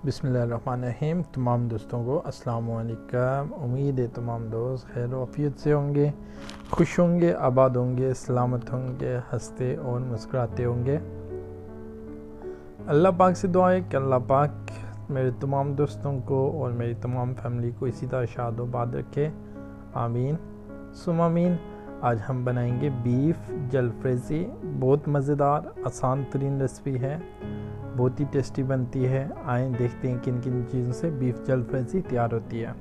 बिस्मिल्लाहिर्रहमानिर्रहीम। तमाम दोस्तों को अस्सलाम वालेकुम। उम्मीद है तमाम दोस्त खैर आफियत से होंगे, खुश होंगे, आबाद होंगे, सलामत होंगे, हंसते और मुस्कुराते होंगे। अल्लाह पाक से दुआ है कि अल्लाह पाक मेरे तमाम दोस्तों को और मेरी तमाम फैमिली को इसी तरह शादोबाद रखे, आमीन सुम आमीन। आज हम बनाएंगे बीफ जलफ्रेज़ी। बहुत मज़ेदार आसान तरीन रेसिपी है, बहुत ही टेस्टी बनती है। आए देखते हैं किन किन चीज़ों से बीफ जलफ्रेज़ी तैयार होती है।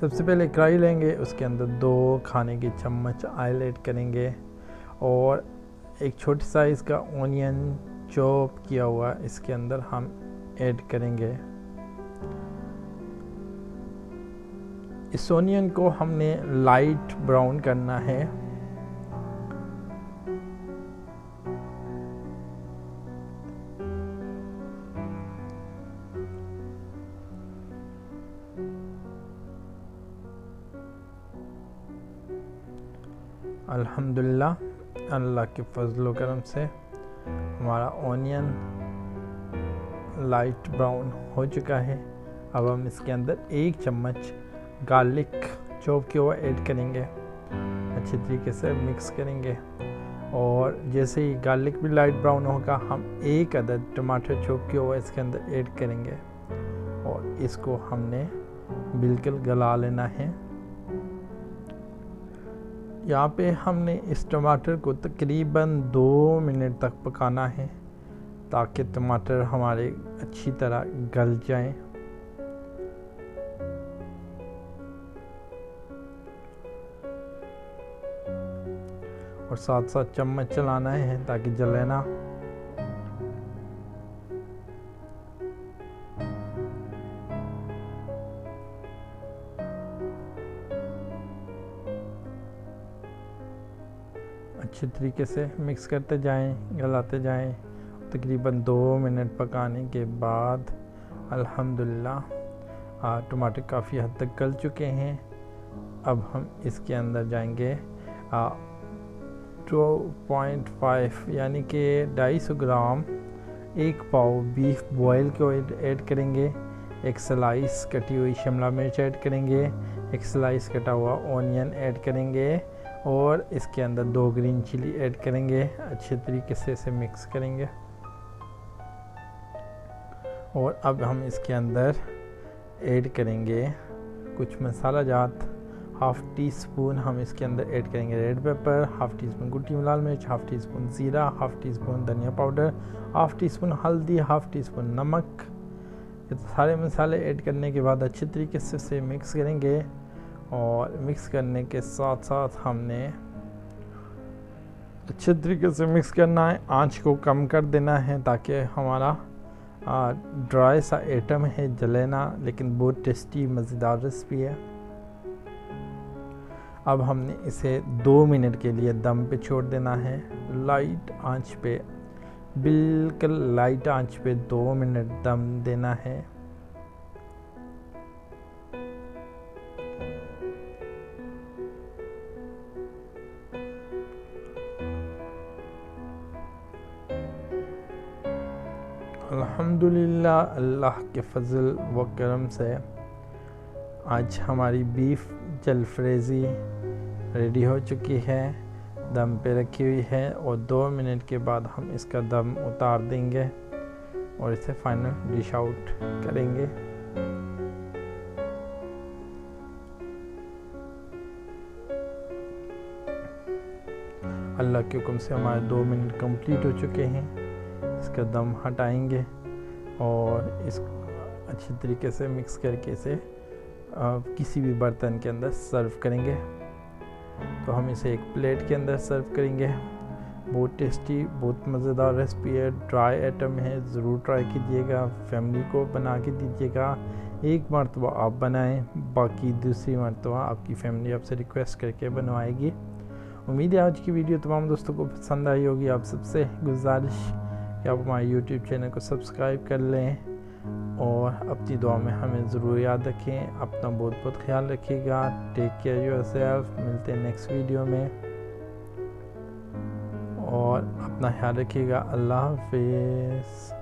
सबसे पहले कढ़ाई लेंगे, उसके अंदर 2 खाने के चम्मच ऑयल ऐड करेंगे और एक छोटे साइज़ का ऑनियन चॉप किया हुआ इसके अंदर हम ऐड करेंगे। इस ऑनियन को हमने लाइट ब्राउन करना है। अल्हम्दुलिल्लाह अल्लाह के फजल करम से हमारा ऑनियन लाइट ब्राउन हो चुका है। अब हम इसके अंदर 1 चम्मच गार्लिक चॉप किया हुआ ऐड करेंगे, अच्छे तरीके से मिक्स करेंगे और जैसे ही गार्लिक भी लाइट ब्राउन होगा हम 1 अदद टमाटर चॉप किया हुआ इसके अंदर ऐड करेंगे और इसको हमने बिल्कुल गला लेना है। यहाँ पे हमने इस टमाटर को तकरीबन 2 मिनट तक पकाना है ताकि टमाटर हमारे अच्छी तरह गल जाएं। और साथ साथ चम्मच चलाना है ताकि जले ना। अच्छे तरीके से मिक्स करते जाएं, गलाते जाएं। तकरीबन 2 मिनट पकाने के बाद अल्हम्दुलिल्लाह टमाटर काफ़ी हद तक गल चुके हैं। अब हम इसके अंदर जाएंगे 2.5 यानी कि 250 ग्राम 1 पाव बीफ बॉयल को ऐड करेंगे। 1 स्लाइस कटी हुई शिमला मिर्च ऐड करेंगे, 1 स्लाइस कटा हुआ ऑनियन ऐड करेंगे और इसके अंदर 2 ग्रीन चिली ऐड करेंगे। अच्छे तरीके से इसे मिक्स करेंगे और अब हम इसके अंदर ऐड करेंगे कुछ मसाला जात। 1/2 टीस्पून हम इसके अंदर ऐड करेंगे रेड पेपर, 1/2 टीस्पून कुटी लाल मिर्च, 1/2 टीस्पून ज़ीरा, 1/2 टीस्पून धनिया पाउडर, 1/2 टीस्पून हल्दी, 1/2 टीस्पून नमक। ये सारे मसाले ऐड करने के बाद अच्छे तरीके से इसे मिक्स करेंगे और मिक्स करने के साथ साथ हमने अच्छे तरीके से मिक्स करना है। आंच को कम कर देना है ताकि हमारा ड्राई सा आइटम है जले ना, लेकिन बहुत टेस्टी मज़ेदार रेसिपी है। अब हमने इसे 2 मिनट के लिए दम पे छोड़ देना है, लाइट आंच पे, बिल्कुल लाइट आंच पे 2 मिनट दम देना है। अल्हम्दुलिल्लाह अल्लाह के फजल व करम से आज हमारी बीफ जलफ्रेज़ी रेडी हो चुकी है, दम पे रखी हुई है और 2 मिनट के बाद हम इसका दम उतार देंगे और इसे फाइनल डिश आउट करेंगे। अल्लाह के हुक्म से हमारे 2 मिनट कंप्लीट हो चुके हैं। इसका दम हटाएंगे और इस अच्छी तरीके से मिक्स करके इसे किसी भी बर्तन के अंदर सर्व करेंगे। तो हम इसे एक प्लेट के अंदर सर्व करेंगे। बहुत टेस्टी, बहुत मज़ेदार रेसिपी है, ड्राई आइटम है, ज़रूर ट्राई कीजिएगा, फैमिली को बना के दीजिएगा। एक मरतबा आप बनाएं, बाकी दूसरी मरतबा आपकी फैमिली आपसे रिक्वेस्ट करके बनवाएगी। उम्मीद है आज की वीडियो तमाम दोस्तों को पसंद आई होगी। आप सबसे गुजारिश कि आप हमारे यूट्यूब चैनल को सब्सक्राइब कर लें और अपनी दुआ में हमें ज़रूर याद रखें। अपना बहुत बहुत ख्याल रखिएगा। Take care yourself. मिलते हैं नेक्स्ट वीडियो में और अपना ख्याल रखिएगा। अल्लाह हाफिज़।